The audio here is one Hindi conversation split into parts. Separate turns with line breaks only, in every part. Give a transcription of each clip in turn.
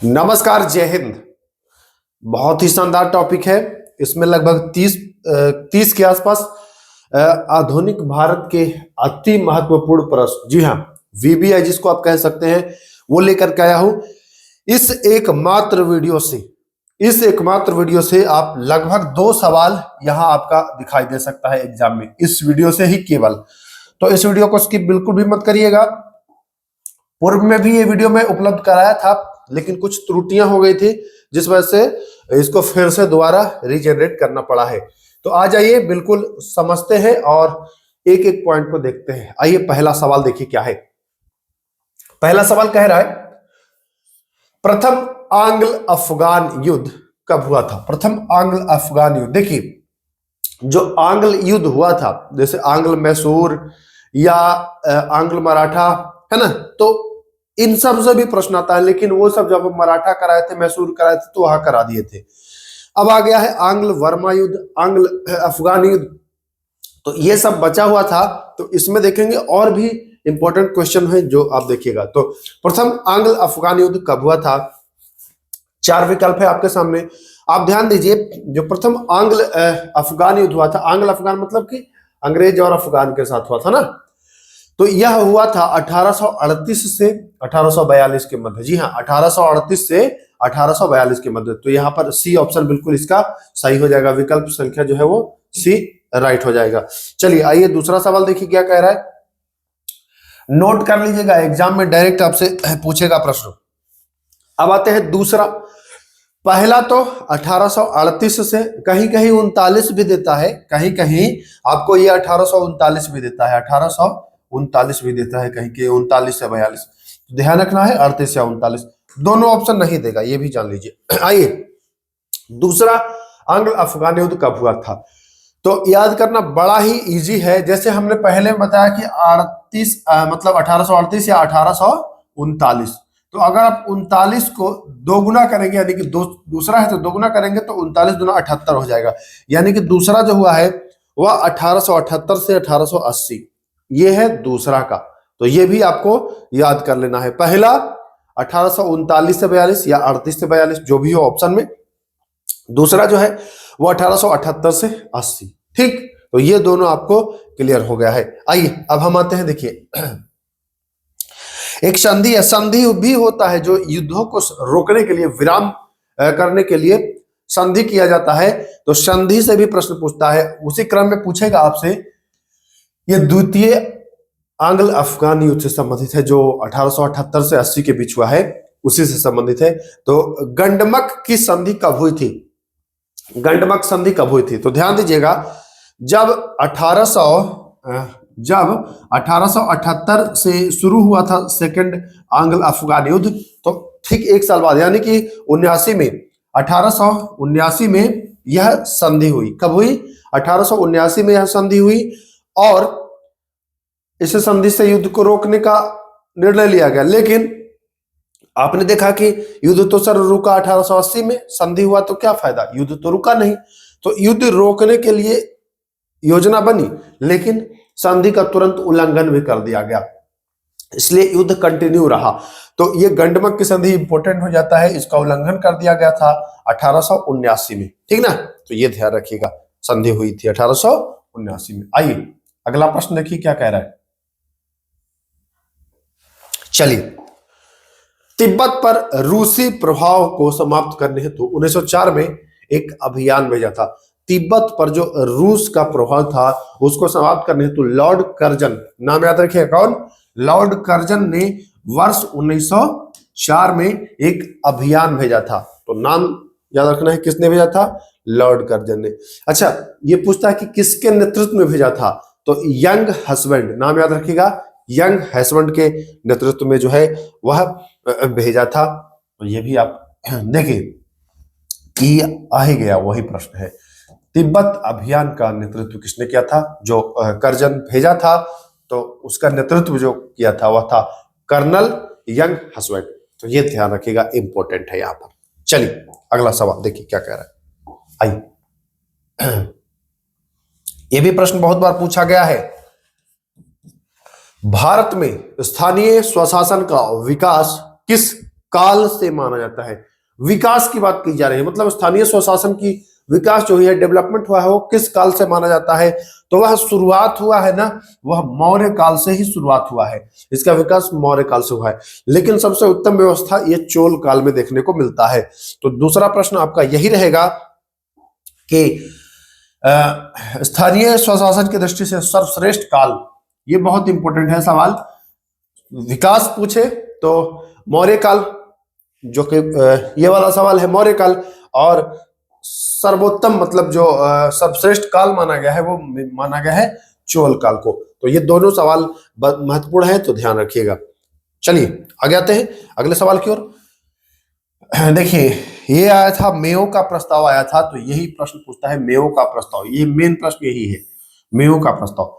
नमस्कार, जय हिंद। बहुत ही शानदार टॉपिक है। इसमें लगभग 30 के आसपास आधुनिक भारत के अति महत्वपूर्ण प्रश्न, जी हाँ, वीबीआई जिसको आप कह सकते हैं, वो लेकर के आया हूं। इस एकमात्र वीडियो से आप लगभग 2 सवाल यहां आपका दिखाई दे सकता है एग्जाम में, इस वीडियो से ही केवल। तो इस वीडियो को स्किप बिल्कुल भी मत करिएगा। पूर्व में भी ये वीडियो मैं उपलब्ध कराया था, लेकिन कुछ त्रुटियां हो गई थी, जिस वजह से इसको फिर से दोबारा रीजनरेट करना पड़ा है। तो आ जाइए, बिल्कुल समझते हैं और एक एक पॉइंट को देखते हैं। आइए, पहला सवाल देखिए क्या है। पहला सवाल कह रहा है, प्रथम आंग्ल अफगान युद्ध कब हुआ था? प्रथम आंग्ल अफगान युद्ध, देखिए जो आंग्ल युद्ध हुआ था, जैसे आंग्ल मैसूर या आंग्ल मराठा, है ना, तो इन सब से भी प्रश्न आता है। लेकिन वो सब जब मराठा कराए थे, मैसूर कराए थे, तो वहां करा दिए थे। अब आ गया है आंग्ल वर्मा युद्ध, आंग्ल अफगान युद्ध, तो ये सब बचा हुआ था। तो इसमें देखेंगे और भी इंपॉर्टेंट क्वेश्चन है जो आप देखिएगा। तो प्रथम आंग्ल अफगान युद्ध कब हुआ था? 4 विकल्प है आपके सामने, आप ध्यान दीजिए। जो प्रथम आंग्ल अफगान युद्ध हुआ था, आंग्ल अफगान मतलब कि अंग्रेज और अफगान के साथ हुआ था ना, तो यह हुआ था 1838 से 1842 के मध्य। जी हाँ, 1838 से 1842 के मध्य। तो यहाँ पर सी ऑप्शन बिल्कुल इसका सही हो जाएगा, विकल्प संख्या जो है वो सी राइट हो जाएगा। चलिए आइए, दूसरा सवाल देखिए क्या कह रहा है, नोट कर लीजिएगा, एग्जाम में डायरेक्ट आपसे पूछेगा प्रश्न। अब आते हैं दूसरा। पहला तो 1838 से, कहीं कहीं 39 भी देता है, कहीं कहीं आपको ये 1839 भी देता है, 1839 भी देता है, कहीं के 39 से 42। ध्यान रखना है 38 या 39, दोनों ऑप्शन नहीं देगा, ये भी जान लीजिए। आइए, दूसरा आंग्ल अफगान युद्ध कब हुआ था? तो याद करना बड़ा ही इजी है। जैसे हमने पहले बताया कि 38 मतलब 1838 या 1839। तो अगर आप 39 को 2 गुना करेंगे, यानी कि दूसरा है तो 2 गुना करेंगे, तो 39 दूना 78 हो जाएगा। यानी कि दूसरा जो हुआ है वह 1878 से 1880, ये है दूसरा का। तो ये भी आपको याद कर लेना है। पहला 1839 से 42 या 38 से 42, जो भी हो ऑप्शन में। दूसरा जो है वो 1878 से 80। ठीक, तो ये दोनों आपको क्लियर हो गया है। आइए अब हम आते हैं, देखिए एक संधि है, संधि भी होता है जो युद्धों को रोकने के लिए, विराम करने के लिए संधि किया जाता है। तो संधि से भी प्रश्न पूछता है। उसी क्रम में पूछेगा आपसे, ये द्वितीय आंग्ल अफगान युद्ध से संबंधित है, जो 1878 से 80 के बीच हुआ है, उसी से संबंधित है। तो गंडमक की संधि कब हुई थी? गंडमक संधि कब हुई थी? तो ध्यान दीजिएगा, जब 1878 से शुरू हुआ था सेकंड आंग्ल अफगान युद्ध, तो ठीक 1 साल बाद, यानी कि 1879 में यह संधि हुई। कब हुई? 1879 में यह संधि हुई, और इस संधि से युद्ध को रोकने का निर्णय लिया गया। लेकिन आपने देखा कि युद्ध तो सर रुका 1880 में, संधि हुआ तो क्या फायदा, युद्ध तो रुका नहीं। तो युद्ध रोकने के लिए योजना बनी, लेकिन संधि का तुरंत उल्लंघन भी कर दिया गया, इसलिए युद्ध कंटिन्यू रहा। तो ये गंडमक की संधि इंपॉर्टेंट हो जाता है, इसका उल्लंघन कर दिया गया था 1879 में। ठीक ना, तो ये ध्यान रखिएगा, संधि हुई थी 1879 में। आइए अगला प्रश्न देखिए क्या कह रहा है। चलिए, तिब्बत पर रूसी प्रभाव को समाप्त करने हेतु 1904 में एक अभियान भेजा था। तिब्बत पर जो रूस का प्रभाव था उसको समाप्त करने हेतु लॉर्ड कर्जन, नाम याद रखिए कौन, लॉर्ड कर्जन ने वर्ष 1904 में एक अभियान भेजा था। तो नाम याद रखना है, किसने भेजा था? लॉर्ड कर्जन ने। अच्छा, ये पूछता है कि किसके नेतृत्व में भेजा था? तो यंग हस्बैंड, नाम याद रखिएगा, यंग हस्बैंड के नेतृत्व में जो है वह भेजा था। तो ये भी आप देखिए कि आ ही गया, वही प्रश्न है। तिब्बत अभियान का नेतृत्व किसने किया था? जो कर्जन भेजा था, तो उसका नेतृत्व जो किया था वह था कर्नल यंग हस्बैंड। तो ये ध्यान रखिएगा, इंपॉर्टेंट है यहां पर। चलिए अगला सवाल देखिए क्या कह रहा है। आइए, ये भी प्रश्न बहुत बार पूछा गया है। भारत में स्थानीय स्वशासन का विकास किस काल से माना जाता है? विकास की बात की जा रही है, मतलब स्थानीय स्वशासन की विकास जो है, डेवलपमेंट हुआ है, वो किस काल से माना जाता है? तो वह शुरुआत हुआ है ना, वह मौर्य काल से ही शुरुआत हुआ है। इसका विकास मौर्य काल से हुआ है, लेकिन सबसे उत्तम व्यवस्था ये चोल काल में देखने को मिलता है। तो दूसरा प्रश्न आपका यही रहेगा कि स्थानीय स्वशासन की दृष्टि से सर्वश्रेष्ठ काल, ये बहुत इंपॉर्टेंट है सवाल। विकास पूछे तो मौर्य काल, जो कि ये वाला सवाल है मौर्य काल, और सर्वोत्तम मतलब जो सर्वश्रेष्ठ काल माना गया है वो माना गया है चोल काल को। तो ये दोनों सवाल महत्वपूर्ण है, तो ध्यान रखिएगा। चलिए आगे आते हैं अगले सवाल की ओर। देखिए ये आया था, मेयो का प्रस्ताव आया था, तो यही प्रश्न पूछता है मेयो का प्रस्ताव। ये मेन प्रश्न यही है, मेयो का प्रस्ताव,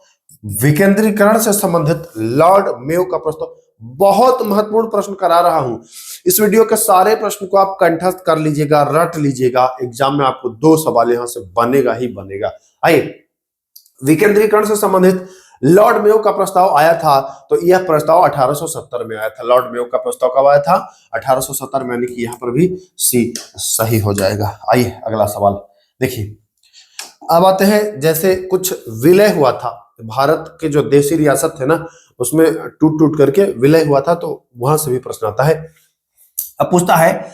विकेंद्रीकरण से संबंधित लॉर्ड मेयो का प्रस्ताव। बहुत महत्वपूर्ण प्रश्न करा रहा हूं। इस वीडियो के सारे प्रश्न को आप कंठस्थ कर लीजिएगा, रट लीजिएगा, एग्जाम में आपको 2 सवाल यहां से बनेगा ही बनेगा। आइए, विकेंद्रीकरण से संबंधित लॉर्ड मेयो का प्रस्ताव आया था, तो यह प्रस्ताव 1870 में आया था। लॉर्ड मेयो का प्रस्ताव कब आया था? 1870 में, यानी कि यहां पर भी सी सही हो जाएगा। आइए अगला सवाल देखिए। अब आते हैं, जैसे कुछ विलय हुआ था, भारत के जो देशी रियासत थे ना, उसमें टूट टूट करके विलय हुआ था, तो वहां से भी प्रश्न आता है। अब पूछता है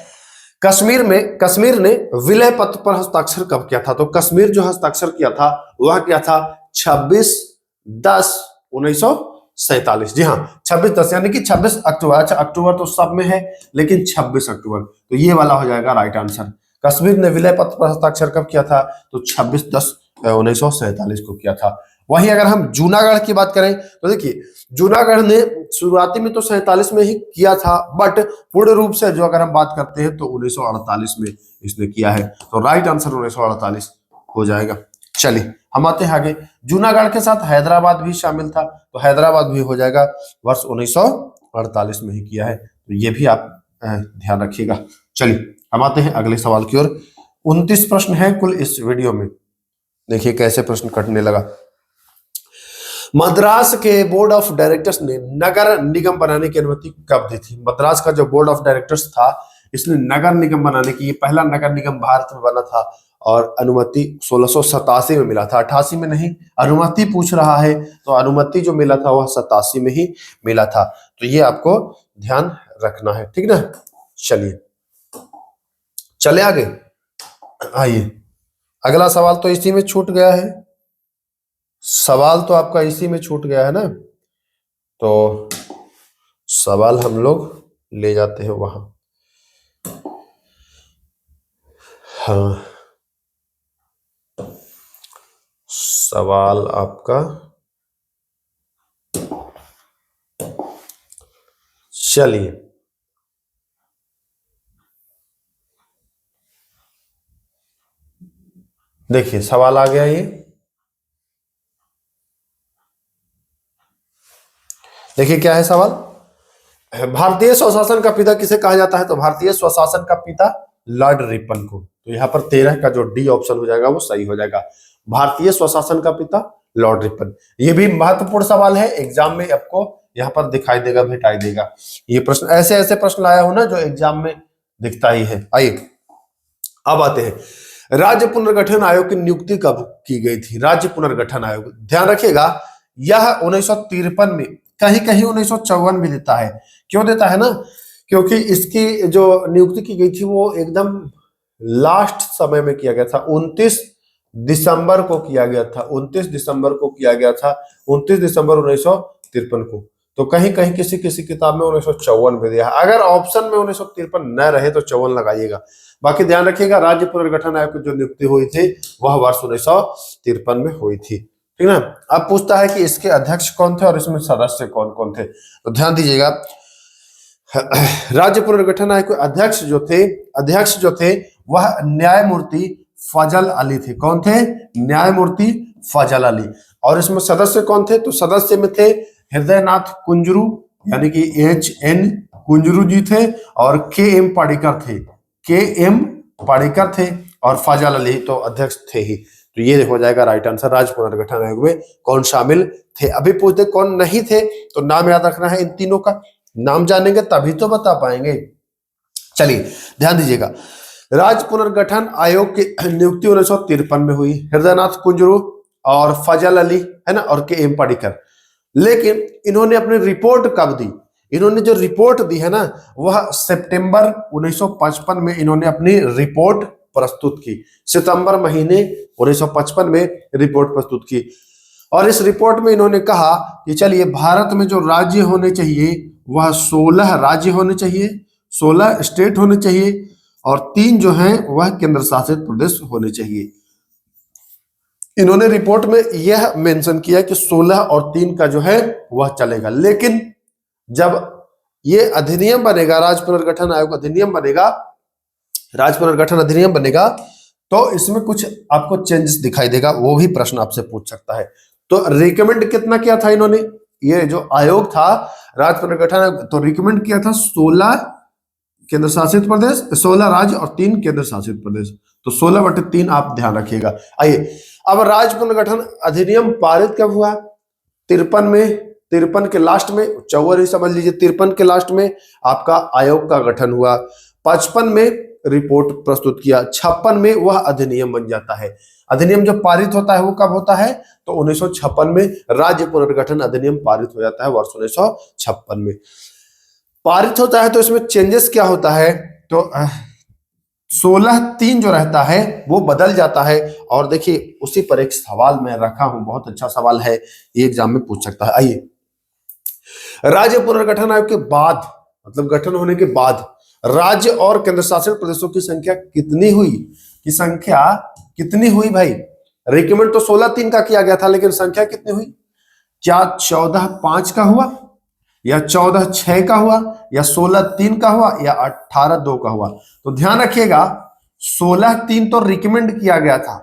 कश्मीर ने विलय पत्र पर हस्ताक्षर कब किया था? तो कश्मीर जो हस्ताक्षर किया था वह क्या था? 26/10/1947। जी हाँ, 26/10 यानी कि 26 अक्टूबर। अच्छा, अक्टूबर तो सब में है, लेकिन 26 अक्टूबर, तो ये वाला हो जाएगा राइट आंसर। कश्मीर ने विलय पत्र पर हस्ताक्षर कब किया था? तो 26/10/1947 को किया था। वहीं अगर हम जूनागढ़ की बात करें तो देखिए, जूनागढ़ ने शुरुआती में तो 47 में ही किया था, बट पूर्ण रूप से जो अगर हम बात करते हैं तो 1948 में इसने किया है, तो राइट आंसर 1948 हो जाएगा। चलिए हम आते हैं आगे। जूनागढ़ के साथ हैदराबाद भी शामिल था, तो हैदराबाद भी हो जाएगा वर्ष 1948 में ही किया है, तो ये भी आप ध्यान रखिएगा। चलिए हम आते हैं अगले सवाल की ओर। 29 प्रश्न है कुल इस वीडियो में। देखिए कैसे प्रश्न कटने लगा। मद्रास के बोर्ड ऑफ डायरेक्टर्स ने नगर निगम बनाने की अनुमति कब दी थी? मद्रास का जो बोर्ड ऑफ डायरेक्टर्स था, इसने नगर निगम बनाने की, ये पहला नगर निगम भारत में बना था, और अनुमति 1687 में मिला था, 88 में नहीं। अनुमति पूछ रहा है, तो अनुमति जो मिला था वह 87 में ही मिला था, तो ये आपको ध्यान रखना है, ठीक ना। चलिए चले आगे। आइए अगला सवाल तो इसी में छूट गया है, सवाल तो आपका इसी में छूट गया है ना, तो सवाल हम लोग ले जाते हैं वहां। हाँ, सवाल आपका, चलिए देखिए सवाल आ गया। ये देखिए क्या है सवाल। भारतीय स्वशासन का पिता किसे कहा जाता है? तो भारतीय स्वशासन का पिता लॉर्ड रिपन को। तो यहाँ पर 13 का जो डी ऑप्शन हो जाएगा वो सही हो जाएगा। भारतीय स्वशासन का पिता लॉर्ड रिपन। ये भी महत्वपूर्ण सवाल है, एग्जाम में आपको यहाँ पर दिखाई देगा, भेटाई देगा। ये प्रश्न ऐसे ऐसे प्रश्न लाया हो ना जो एग्जाम में दिखता ही है। आइए अब आते हैं, राज्य पुनर्गठन आयोग की नियुक्ति कब की गई थी? राज्य पुनर्गठन आयोग, ध्यान रखिएगा, यह 1953 में, कहीं कहीं 1954 भी देता है। क्यों देता है ना? क्योंकि इसकी जो नियुक्ति की गई थी वो एकदम लास्ट समय में किया गया था, 29 दिसंबर को किया गया था, 29 दिसंबर को किया गया था, 29 दिसंबर 1953 को। तो कहीं कहीं किसी किसी किताब में 1954 में दिया है। अगर ऑप्शन में 1953 न रहे तो 54 लगाइएगा। बाकी ध्यान रखिएगा, राज्य पुनर्गठन आयोग की जो नियुक्ति हुई थी वह वर्ष 1953 में हुई थी, ठीक ना। अब पूछता है कि इसके अध्यक्ष कौन थे और इसमें सदस्य कौन कौन थे, तो ध्यान दीजिएगा। राज्य पुनर्गठन आयोग के अध्यक्ष जो थे वह न्यायमूर्ति फजल अली थे। कौन थे? न्यायमूर्ति फजल अली। और इसमें सदस्य कौन थे? तो सदस्य में थे हृदयनाथ कुंजरू, यानी कि HN कुंजरू जी थे, और KM पाड़ेकर थे, KM पाड़ेकर थे, और फजल अली तो अध्यक्ष थे ही। तो ये हो जाएगा राइट आंसर। राज्य पुनर्गठन आयोग में कौन शामिल थे? अभी पूछते कौन नहीं थे, तो नाम याद रखना है इन तीनों का, नाम जानेंगे तभी तो बता पाएंगे। चलिए ध्यान दीजिएगा, राज्य पुनर्गठन आयोग की नियुक्ति 1953 में हुई, हृदयनाथ कुंजरू और फजल अली, है ना, और के एम पाडिक्कर। लेकिन इन्होंने अपनी रिपोर्ट कब दी? इन्होंने जो रिपोर्ट दी है ना, वह सितंबर 1955 में इन्होंने अपनी रिपोर्ट प्रस्तुत की। सितंबर महीने 1955 में रिपोर्ट प्रस्तुत की, और इस रिपोर्ट में इन्होंने कहा कि चलिए भारत में जो राज्य होने चाहिए वह 16 राज्य होने चाहिए, 16 स्टेट होने चाहिए, और 3 जो हैं वह केंद्र शासित प्रदेश होने चाहिए। इन्होंने रिपोर्ट में यह मेंशन किया कि 16 और 3 का जो है वह चलेगा। लेकिन जब ये अधिनियम बनेगा, राज्य पुनर्गठन आयोग अधिनियम बनेगा, राज्य पुनर्गठन अधिनियम बनेगा, तो इसमें कुछ आपको चेंजेस दिखाई देगा, वो भी प्रश्न आपसे पूछ सकता है। तो रिकमेंड कितना किया था इन्होंने, ये जो आयोग था राज्य पुनर्गठन आयोग, तो रिकमेंड किया था 16 केंद्र शासित प्रदेश, 16 राज्य और 3 केंद्र शासित प्रदेश। तो 16/3 आप ध्यान रखिएगा। आइए अब राज्य पुनर्गठन अधिनियम पारित कब हुआ? 53 में, 53 के लास्ट में, 54 ही समझ लीजिए, 53 के लास्ट में आपका आयोग का गठन हुआ। 55 में रिपोर्ट प्रस्तुत किया, 56 में वह अधिनियम बन जाता है। अधिनियम जब पारित होता है वो कब होता है? तो 1956 में राज्य पुनर्गठन अधिनियम पारित हो जाता है, वर्ष 1956 में पारित होता है। तो इसमें चेंजेस क्या होता है? तो 16/3 जो रहता है वो बदल जाता है। और देखिए उसी पर एक सवाल मैं रखा हूं, बहुत अच्छा सवाल है, ये एग्जाम में पूछ सकता है। आइए, राज्य पुनर्गठन आयोग के बाद, मतलब गठन होने के बाद राज्य और केंद्र शासित प्रदेशों की संख्या कितनी हुई? की संख्या कितनी हुई भाई? रिकमेंड तो 16/3 का किया गया था, लेकिन संख्या कितनी हुई? क्या 14/5 का हुआ, या 14/6 का हुआ, या 16/3 का हुआ, या 18/2 का हुआ? तो ध्यान रखिएगा 16/3 तो रिकमेंड किया गया था,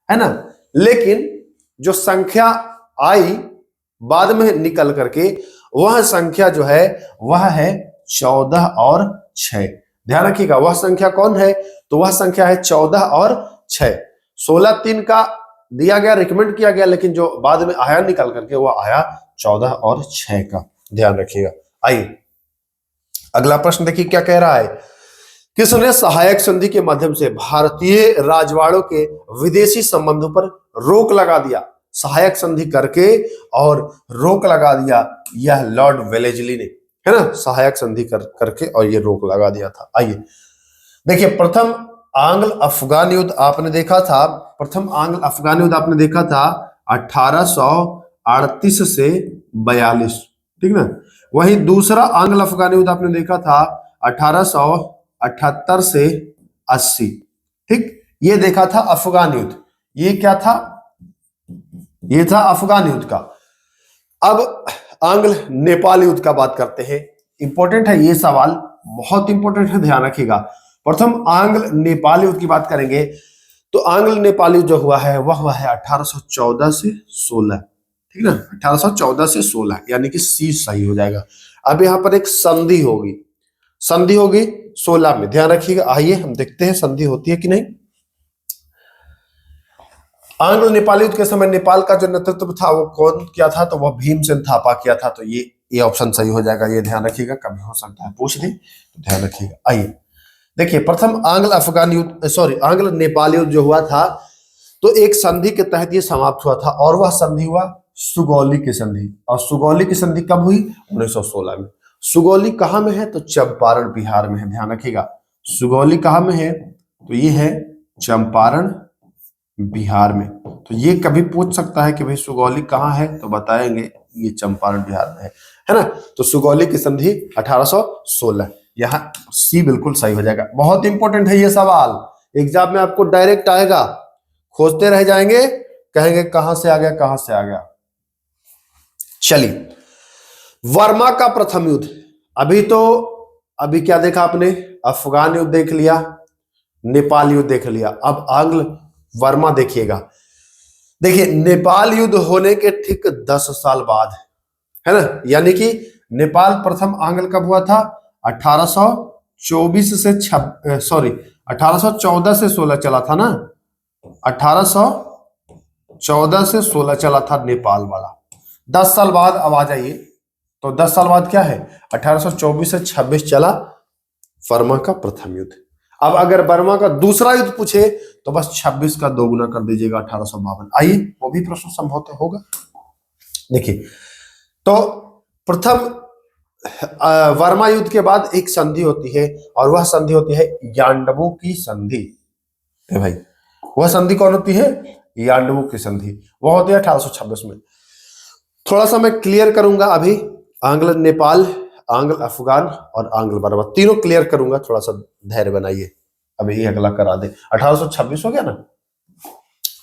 है ना, लेकिन जो संख्या आई बाद में निकल करके, वह संख्या जो है वह है 14 और 6। ध्यान रखिएगा वह संख्या कौन है? तो वह संख्या है 14 और 6। 16/3 का दिया गया, रिकमेंड किया गया, लेकिन जो बाद में आया निकल करके वह आया 14 और 6 का। ध्यान रखिएगा। आइए अगला प्रश्न देखिए क्या कह रहा है। किसने सहायक संधि के माध्यम से भारतीय राजवाड़ों के विदेशी संबंधों पर रोक लगा दिया? सहायक संधि करके और रोक लगा दिया, यह लॉर्ड वेलेस्ली ने, है ना, सहायक संधि करके और ये रोक लगा दिया था। आइए देखिए, प्रथम आंग्ल अफगान युद्ध आपने देखा था, प्रथम आंग्ल अफगान युद्ध आपने देखा था 1838 से 42, ठीक ना। वहीं दूसरा आंग्ल अफगान युद्ध आपने देखा था 1878 से 80, ठीक। ये देखा था अफगान युद्ध, ये क्या था? ये था अफगान युद्ध का। अब आंग्ल नेपाल युद्ध का बात करते हैं। इंपॉर्टेंट है ये सवाल, बहुत इंपॉर्टेंट है, ध्यान रखिएगा। प्रथम आंग्ल नेपाल युद्ध की बात करेंगे तो आंग्ल नेपाल युद्ध जो हुआ है वह हुआ है 1814 से 16, ठीक ना, 1814 से 16, यानी कि सी सही हो जाएगा। अब यहां पर एक संधि होगी, संधि होगी 16 में, ध्यान रखिएगा। आइए हम देखते हैं संधि होती है कि नहीं। आंग्ल नेपाल युद्ध के समय नेपाल का जो नेतृत्व था वो कौन किया था? तो वह भीमसेन थापा किया था। तो ये ऑप्शन सही हो जाएगा, ये ध्यान रखिएगा, कभी हो सकता है पूछ दे, तो ध्यान रखिएगा। आइए देखिए, प्रथम आंग्ल अफगान युद्ध, सॉरी आंग्ल नेपाल युद्ध जो हुआ था तो एक संधि के तहत ये समाप्त हुआ था, और वह संधि हुआ सुगौली की संधि। और सुगौली की संधि कब हुई? 1916 में। सुगौली कहां में है? तो चंपारण बिहार में है, ध्यान रखिएगा। सुगौली कहां में है? तो ये है चंपारण बिहार में। तो ये कभी पूछ सकता है कि भाई सुगौली कहाँ है, तो बताएंगे ये चंपारण बिहार में है ना। तो सुगौली की संधि 1816, यहाँ सी बिल्कुल सही हो जाएगा। बहुत इंपॉर्टेंट है ये सवाल, एग्जाम में आपको डायरेक्ट आएगा, खोजते रह जाएंगे, कहेंगे कहां से आ गया, कहां से आ गया। चलिए, वर्मा का प्रथम युद्ध, अभी क्या देखा आपने? अफगान युद्ध देख लिया, नेपाल युद्ध देख लिया, अब आंग्ल वर्मा देखिएगा। देखिए, नेपाल युद्ध होने के ठीक 10 साल बाद, है ना, यानी कि नेपाल प्रथम आंग्ल कब हुआ था? 1824 से 1814 से 16 चला था ना, 1800 14 से 16 चला था नेपाल वाला। 10 साल बाद अब आ जाइए, तो 10 साल बाद क्या है, 1824 से 26 चला बर्मा का प्रथम युद्ध। अब अगर बर्मा का दूसरा युद्ध पूछे तो बस 26 का दोगुना कर दीजिएगा, 1852। आइए वो भी प्रश्न संभवतः होगा। देखिए, तो प्रथम वर्मा युद्ध के बाद एक संधि होती है, और वह संधि होती है यांडबू की संधि। भाई वह संधि कौन होती है, यांडबू की संधि, वह होती है 1826 में। थोड़ा सा मैं क्लियर करूंगा अभी, आंग्ल नेपाल, आंग्ल अफगान और आंग्ल बर्मा तीनों क्लियर करूंगा, थोड़ा सा धैर्य बनाइए, अभी ही अगला करा दे। 1826 हो गया ना।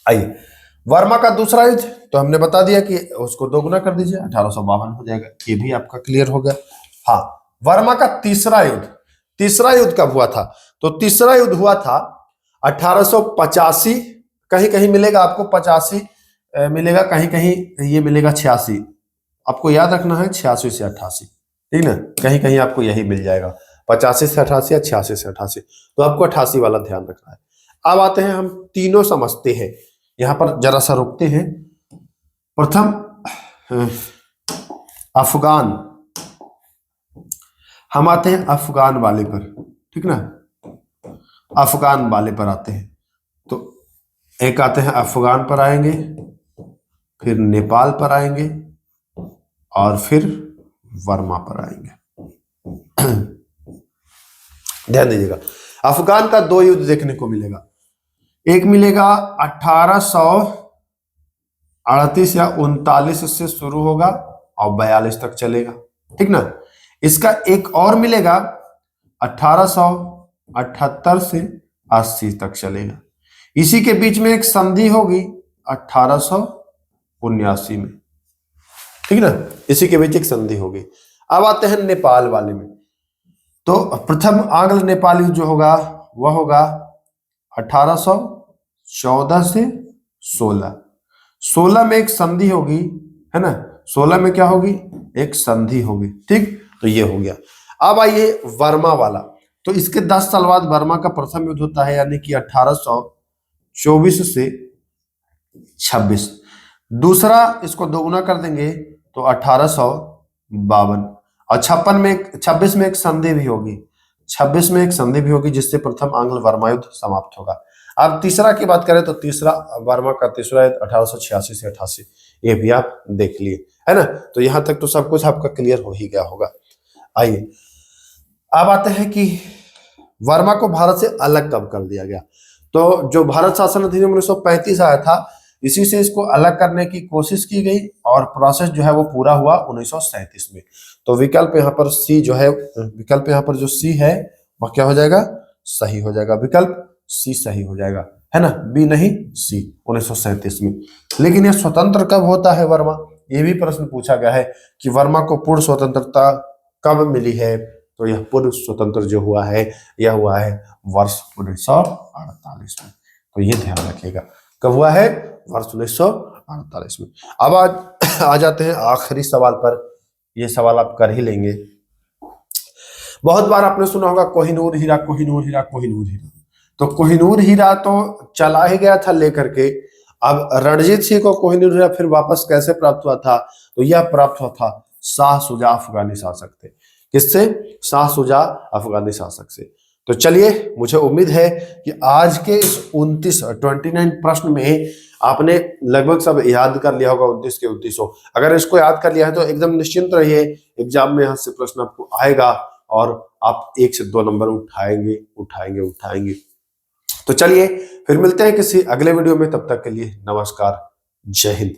आइए, वर्मा का दूसरा युद्ध तो हमने बता दिया कि उसको दोगुना कर दीजिए, 1852 हो जाएगा, ये भी आपका क्लियर हो गया। हाँ, वर्मा का तीसरा युद्ध कब हुआ था, तो तीसरा युद्ध हुआ था 1885, कहीं कहीं मिलेगा आपको 85 मिलेगा, कहीं कहीं ये मिलेगा 86, आपको याद रखना है 86 से 88, ठीक ना, कहीं कहीं आपको यही मिल जाएगा, 85 से 88 या 86 से 88, तो आपको 88 वाला ध्यान रखना है। अब आते हैं, हम तीनों समझते हैं, यहां पर जरा सा रुकते हैं। प्रथम अफगान, हम आते हैं अफगान वाले पर, ठीक ना, अफगान वाले पर आते हैं। तो एक आते हैं अफगान पर आएंगे, फिर नेपाल पर आएंगे, और फिर वर्मा पर आएंगे। ध्यान दीजिएगा, अफगान का दो युद्ध देखने को मिलेगा, एक मिलेगा 1838 या 39 से शुरू होगा और 42 तक चलेगा, ठीक ना। इसका एक और मिलेगा 1878 से 80 तक चलेगा। इसी के बीच में एक संधि होगी 1879 में, ठीक ना, इसी के बीच एक संधि होगी। अब आते हैं नेपाल वाले में, तो प्रथम आंग्ल नेपाल युद्ध जो होगा वह होगा 1814 से 16 में एक संधि होगी, है ना, 16 में क्या होगी, एक संधि होगी, ठीक, तो ये हो गया। अब आइए वर्मा वाला, तो इसके 10 साल बाद वर्मा का प्रथम युद्ध होता है, यानी कि 1824 से 26। दूसरा इसको दोगुना कर देंगे तो 1852, और 26 में एक संधि भी होगी, 26 में एक संधि भी होगी, जिससे प्रथम आंग्ल वर्मा युद्ध समाप्त होगा। अब तीसरा की बात करें तो तीसरा वर्मा का तीसरा युद्ध 1886 से 88, ये भी आप देख लिए, है ना। तो यहां तक तो सब कुछ आपका क्लियर हो ही गया होगा। आइए, अब आते हैं कि वर्मा को भारत से अलग कब कर दिया गया। तो जो भारत शासन अधिनियम 1935 आया था, इसी से इसको अलग करने की कोशिश की गई, और प्रोसेस जो है वो पूरा हुआ 1937 में। तो विकल्प यहाँ पर सी जो है, विकल्प यहाँ पर जो सी है वह क्या हो जाएगा, सही हो जाएगा, विकल्प सी सही हो जाएगा, है ना, बी नहीं सी, 1937 में। लेकिन यह स्वतंत्र कब होता है वर्मा, ये भी प्रश्न पूछा गया है कि वर्मा को पूर्ण स्वतंत्रता कब मिली है। तो यह पूर्व स्वतंत्र जो हुआ है, यह हुआ है वर्ष 1948 में, तो ये ध्यान रखिएगा, कब हुआ है, वर्ष 1948 में। अब आ जाते हैं आखिरी सवाल पर, ये सवाल आप कर ही लेंगे। बहुत बार आपने सुना होगा कोहिनूर हीरा, कोहिनूर हीरा, कोहिनूर हीरा, तो कोहिनूर हीरा तो चला ही गया था लेकर के। अब रणजीत सिंह को कोहिनूर हीरा फिर वापस कैसे प्राप्त हुआ था, तो यह प्राप्त हुआ था शाह शुजा अफगानी शासक से। किससे, शाह शुजा अफगानी शासक से। तो चलिए, मुझे उम्मीद है कि आज के इस 29 प्रश्न में आपने लगभग सब याद कर लिया होगा, 29 के 29। अगर इसको याद कर लिया है तो एकदम निश्चिंत रहिए, एग्जाम में यहाँ से प्रश्न आपको आएगा और आप 1 से 2 नंबर उठाएंगे उठाएंगे उठाएंगे। तो चलिए, फिर मिलते हैं किसी अगले वीडियो में, तब तक के लिए नमस्कार, जय हिंद।